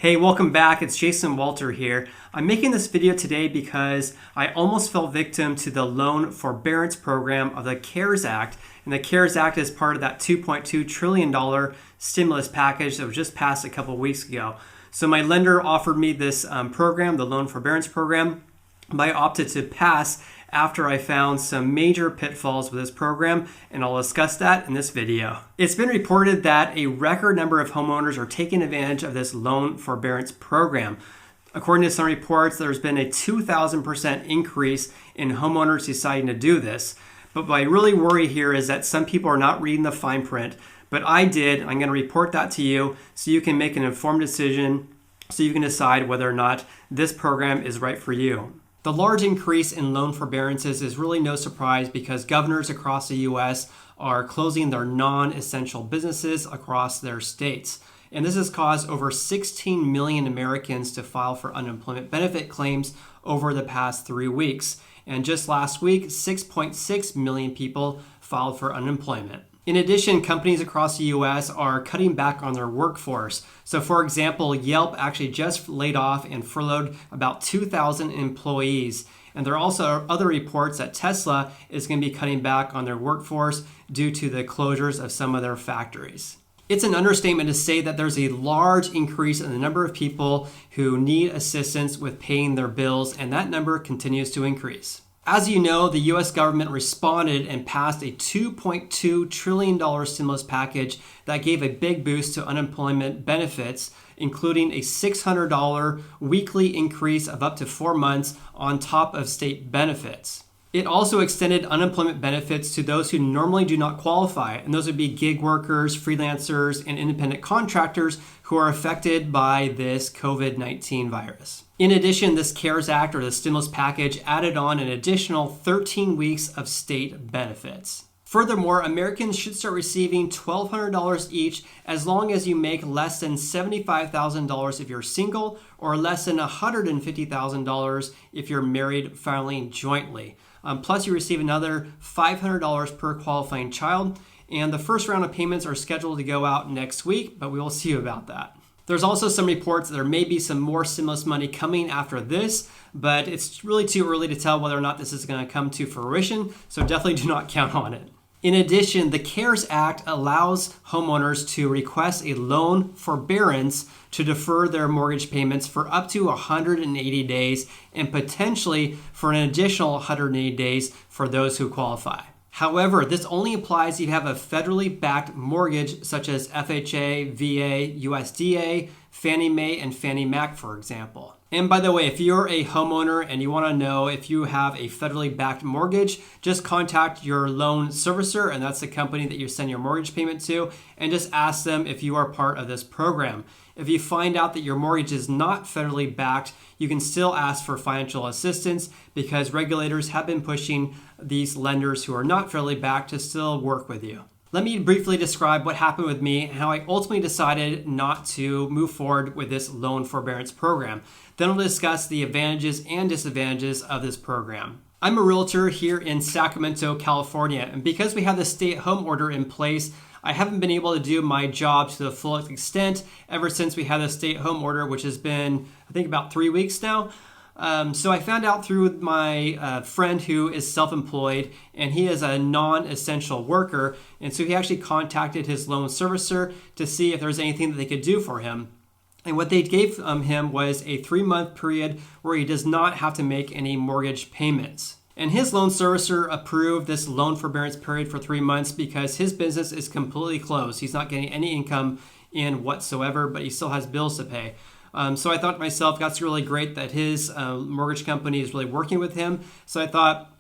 Hey, welcome back. It's Jason Walter here. I'm making this video today because I almost fell victim to the loan forbearance program of the CARES Act. And the CARES Act is part of that $2.2 trillion stimulus package that was just passed a couple weeks ago. So my lender offered me this program, the loan forbearance program, but I opted to pass after I found some major pitfalls with this program, and I'll discuss that in this video. It's been reported that a record number of homeowners are taking advantage of this loan forbearance program. According to some reports, there's been a 2,000% increase in homeowners deciding to do this. But what I really worry here is that some people are not reading the fine print, but I did. I'm going to report that to you so you can make an informed decision so you can decide whether or not this program is right for you. The large increase in loan forbearances is really no surprise because governors across the U.S. are closing their non-essential businesses across their states. And this has caused over 16 million Americans to file for unemployment benefit claims over the past 3 weeks. And just last week, 6.6 million people filed for unemployment. In addition, companies across the U.S. are cutting back on their workforce. So for example, Yelp actually just laid off and furloughed about 2,000 employees. And there are also other reports that Tesla is going to be cutting back on their workforce due to the closures of some of their factories. It's an understatement to say that there's a large increase in the number of people who need assistance with paying their bills, and that number continues to increase. As you know, the U.S. government responded and passed a $2.2 trillion stimulus package that gave a big boost to unemployment benefits, including a $600 weekly increase of up to 4 months on top of state benefits. It also extended unemployment benefits to those who normally do not qualify, and those would be gig workers, freelancers, and independent contractors who are affected by this COVID-19 virus. In addition, this CARES Act, or the stimulus package, added on an additional 13 weeks of state benefits. Furthermore, Americans should start receiving $1,200 each as long as you make less than $75,000 if you're single or less than $150,000 if you're married filing jointly. Plus, you receive another $500 per qualifying child, and the first round of payments are scheduled to go out next week, but we will see about that. There's also some reports that there may be some more stimulus money coming after this, but it's really too early to tell whether or not this is going to come to fruition, so definitely do not count on it. In addition, the CARES Act allows homeowners to request a loan forbearance to defer their mortgage payments for up to 180 days and potentially for an additional 180 days for those who qualify. However, this only applies if you have a federally backed mortgage such as FHA, VA, USDA, Fannie Mae, and Fannie Mac, for example. And by the way, if you're a homeowner and you want to know if you have a federally backed mortgage, just contact your loan servicer, and that's the company that you send your mortgage payment to, and just ask them if you are part of this program. If you find out that your mortgage is not federally backed, you can still ask for financial assistance because regulators have been pushing these lenders who are not federally backed to still work with you. Let me briefly describe what happened with me and how I ultimately decided not to move forward with this loan forbearance program. Then I'll discuss the advantages and disadvantages of this program. I'm a realtor here in Sacramento, California, and because we have the stay-at-home order in place, I haven't been able to do my job to the full extent ever since we had the stay-at-home order, which has been, I think, about 3 weeks now. So I found out through my friend who is self-employed, and he is a non-essential worker, and so he actually contacted his loan servicer to see if there was anything that they could do for him. And what they gave him was a 3-month period where he does not have to make any mortgage payments. And his loan servicer approved this loan forbearance period for 3 months because his business is completely closed. He's not getting any income in whatsoever, but he still has bills to pay. So I thought to myself, that's really great that his mortgage company is really working with him. So I thought,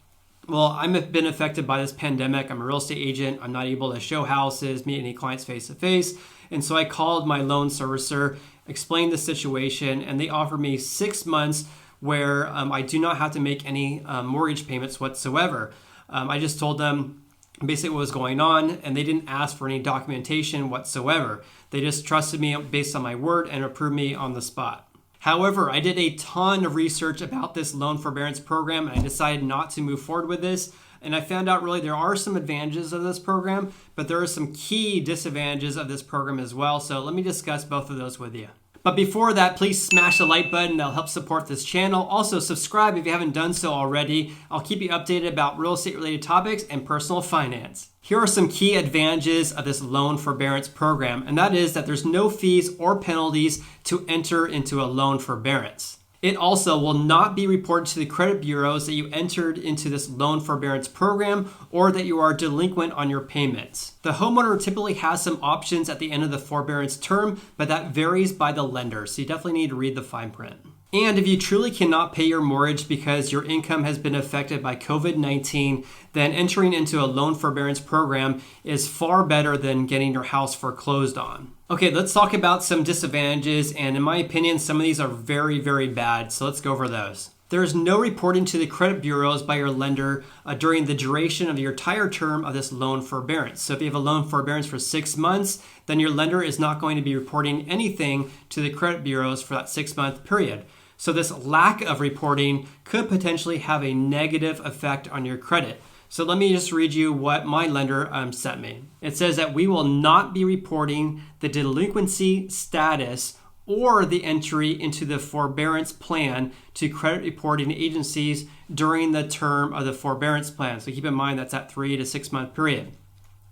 well, I've been affected by this pandemic. I'm a real estate agent. I'm not able to show houses, meet any clients face to face. And so I called my loan servicer, explained the situation, and they offered me 6 months where I do not have to make any mortgage payments whatsoever. I just told them basically what was going on, and they didn't ask for any documentation whatsoever. They just trusted me based on my word and approved me on the spot. However, I did a ton of research about this loan forbearance program, and I decided not to move forward with this. And I found out really there are some advantages of this program, but there are some key disadvantages of this program as well. So let me discuss both of those with you. But before that, please smash the like button. That'll help support this channel. Also, subscribe if you haven't done so already. I'll keep you updated about real estate related topics and personal finance. Here are some key advantages of this loan forbearance program, and that is that there's no fees or penalties to enter into a loan forbearance. It also will not be reported to the credit bureaus that you entered into this loan forbearance program or that you are delinquent on your payments. The homeowner typically has some options at the end of the forbearance term, but that varies by the lender, so you definitely need to read the fine print. And if you truly cannot pay your mortgage because your income has been affected by COVID-19, then entering into a loan forbearance program is far better than getting your house foreclosed on. Okay, let's talk about some disadvantages, and in my opinion, some of these are very, very bad, so let's go over those. There is no reporting to the credit bureaus by your lender during the duration of your entire term of this loan forbearance. So if you have a loan forbearance for 6 months, then your lender is not going to be reporting anything to the credit bureaus for that 6-month period. So this lack of reporting could potentially have a negative effect on your credit. So let me just read you what my lender sent me. It says that we will not be reporting the delinquency status or the entry into the forbearance plan to credit reporting agencies during the term of the forbearance plan. So keep in mind that's that 3 to 6 month period.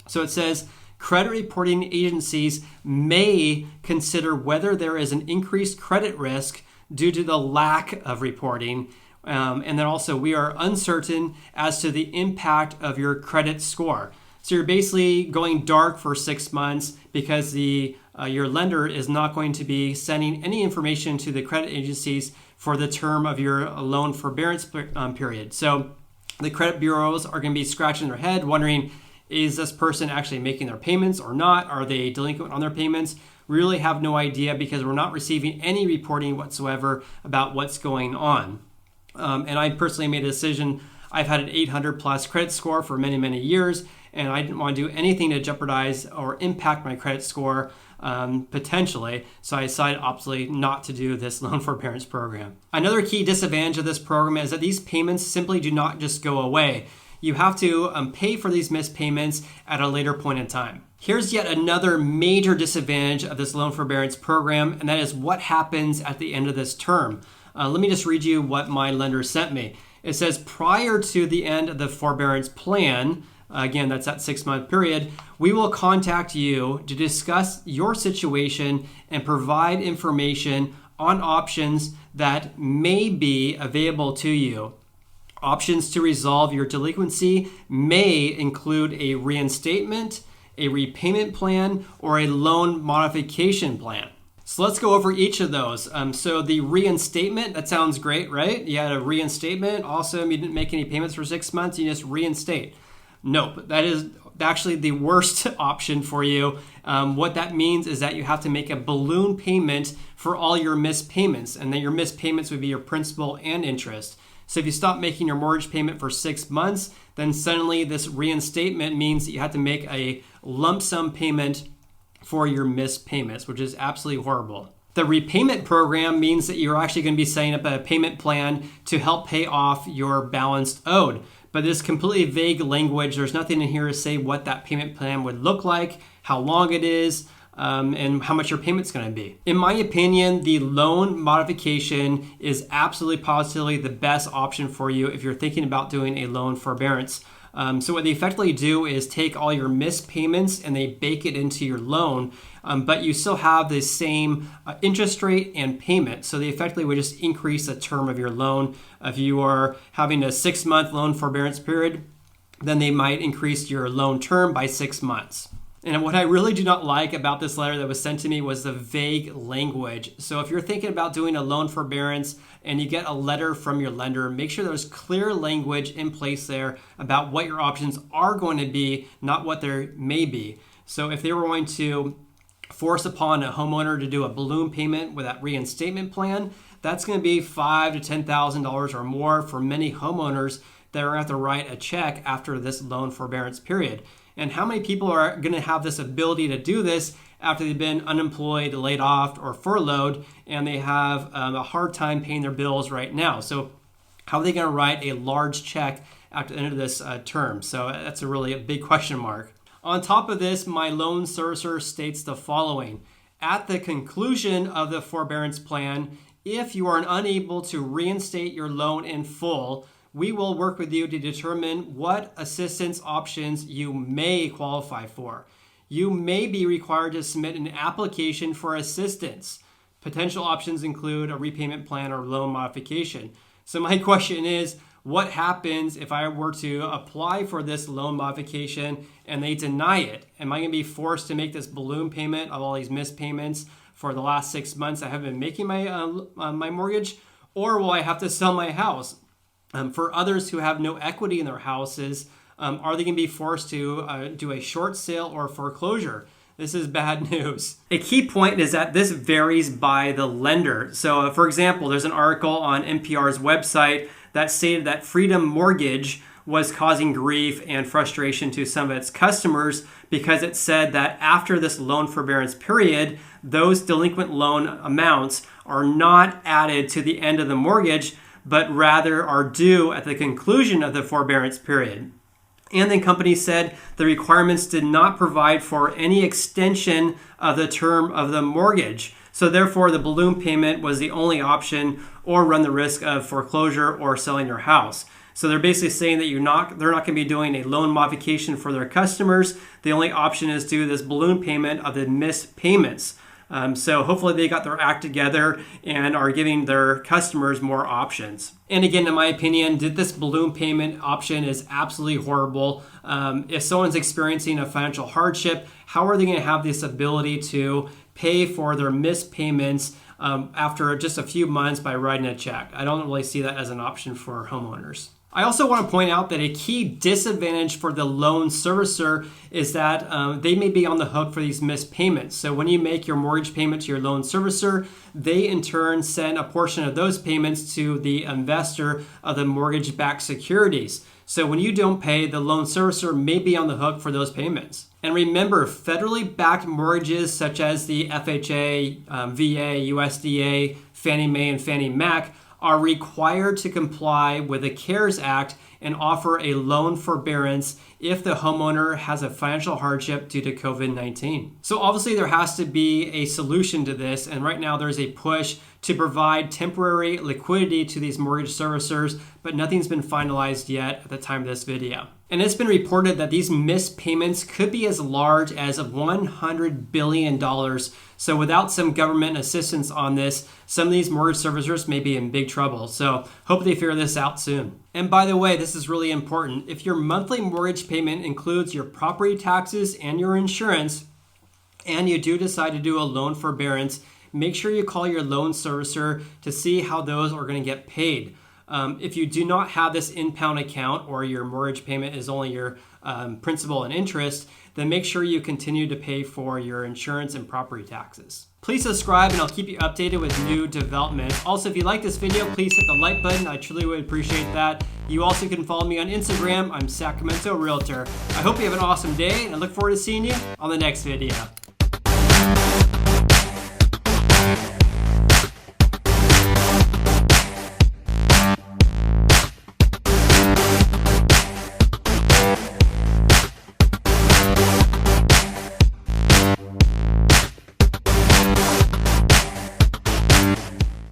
So it says credit reporting agencies may consider whether there is an increased credit risk due to the lack of reporting. And then also we are uncertain as to the impact of your credit score. So you're basically going dark for 6 months because your lender is not going to be sending any information to the credit agencies for the term of your loan forbearance period. So the credit bureaus are going to be scratching their head wondering, is this person actually making their payments or not? Are they delinquent on their payments? We really have no idea because we're not receiving any reporting whatsoever about what's going on. And I personally made a decision. I've had an 800 plus credit score for many, many years, and I didn't want to do anything to jeopardize or impact my credit score potentially. So I decided obviously not to do this loan forbearance program. Another key disadvantage of this program is that these payments simply do not just go away. You have to pay for these missed payments at a later point in time. Here's yet another major disadvantage of this loan forbearance program, and that is what happens at the end of this term. Let me just read you what my lender sent me. It says prior to the end of the forbearance plan, again, that's that 6 month period, we will contact you to discuss your situation and provide information on options that may be available to you. Options to resolve your delinquency may include a reinstatement, a repayment plan, or a loan modification plan. So let's go over each of those. So the reinstatement, that sounds great, right? You had a reinstatement, awesome, you didn't make any payments for 6 months, you just reinstate. Nope, that is actually the worst option for you. What that means is that you have to make a balloon payment for all your missed payments, and then your missed payments would be your principal and interest. So if you stop making your mortgage payment for 6 months, then suddenly this reinstatement means that you have to make a lump sum payment for your missed payments, which is absolutely horrible. The repayment program means that you're actually going to be setting up a payment plan to help pay off your balance owed. But this completely vague language, there's nothing in here to say what that payment plan would look like, how long it is, and how much your payment's going to be. In my opinion, the loan modification is absolutely positively the best option for you if you're thinking about doing a loan forbearance. So what they effectively do is take all your missed payments and they bake it into your loan, but you still have the same interest rate and payment. So they effectively would just increase the term of your loan. If you are having a 6 month loan forbearance period, then they might increase your loan term by 6 months. And what I really do not like about this letter that was sent to me was the vague language. So if you're thinking about doing a loan forbearance and you get a letter from your lender, make sure there's clear language in place there about what your options are going to be, not what there may be. So if they were going to force upon a homeowner to do a balloon payment with that reinstatement plan, that's going to be $5,000 to $10,000 or more for many homeowners that are going to have to write a check after this loan forbearance period. And how many people are going to have this ability to do this after they've been unemployed, laid off, or furloughed, and they have a hard time paying their bills right now? So how are they going to write a large check after the end of this term? So that's a big question mark. On top of this, my loan servicer states the following. At the conclusion of the forbearance plan, if you are unable to reinstate your loan in full, we will work with you to determine what assistance options you may qualify for. You may be required to submit an application for assistance. Potential options include a repayment plan or loan modification. So my question is, what happens if I were to apply for this loan modification and they deny it? Am I going to be forced to make this balloon payment of all these missed payments for the last 6 months I have been making my mortgage? Or will I have to sell my house? For others who have no equity in their houses, are they going to be forced to do a short sale or foreclosure? This is bad news. A key point is that this varies by the lender. So for example, there's an article on NPR's website that stated that Freedom Mortgage was causing grief and frustration to some of its customers because it said that after this loan forbearance period, those delinquent loan amounts are not added to the end of the mortgage, but rather are due at the conclusion of the forbearance period. And the company said the requirements did not provide for any extension of the term of the mortgage. So therefore, the balloon payment was the only option, or run the risk of foreclosure or selling your house. So they're basically saying that they're not going to be doing a loan modification for their customers. The only option is to do this balloon payment of the missed payments. So hopefully they got their act together and are giving their customers more options. And again, in my opinion, this balloon payment option is absolutely horrible. If someone's experiencing a financial hardship, how are they going to have this ability to pay for their missed payments after just a few months by writing a check? I don't really see that as an option for homeowners. I also want to point out that a key disadvantage for the loan servicer is that they may be on the hook for these missed payments. So when you make your mortgage payment to your loan servicer, they in turn send a portion of those payments to the investor of the mortgage-backed securities. So when you don't pay, the loan servicer may be on the hook for those payments. And remember, federally backed mortgages such as the FHA, VA, USDA, Fannie Mae, and Fannie Mac are required to comply with the CARES Act and offer a loan forbearance if the homeowner has a financial hardship due to COVID-19. So obviously there has to be a solution to this, and right now there's a push to provide temporary liquidity to these mortgage servicers, but nothing's been finalized yet at the time of this video. And it's been reported that these missed payments could be as large as $100 billion. So without some government assistance on this, some of these mortgage servicers may be in big trouble. So hope they figure this out soon. And by the way, this is really important. If your monthly mortgage payment includes your property taxes and your insurance, and you do decide to do a loan forbearance, make sure you call your loan servicer to see how those are going to get paid. If you do not have this in-pound account, or your mortgage payment is only your principal and interest, then make sure you continue to pay for your insurance and property taxes. Please subscribe and I'll keep you updated with new developments. Also, if you like this video, please hit the like button. I truly would appreciate that. You also can follow me on Instagram. I'm Sacramento Realtor. I hope you have an awesome day and I look forward to seeing you on the next video.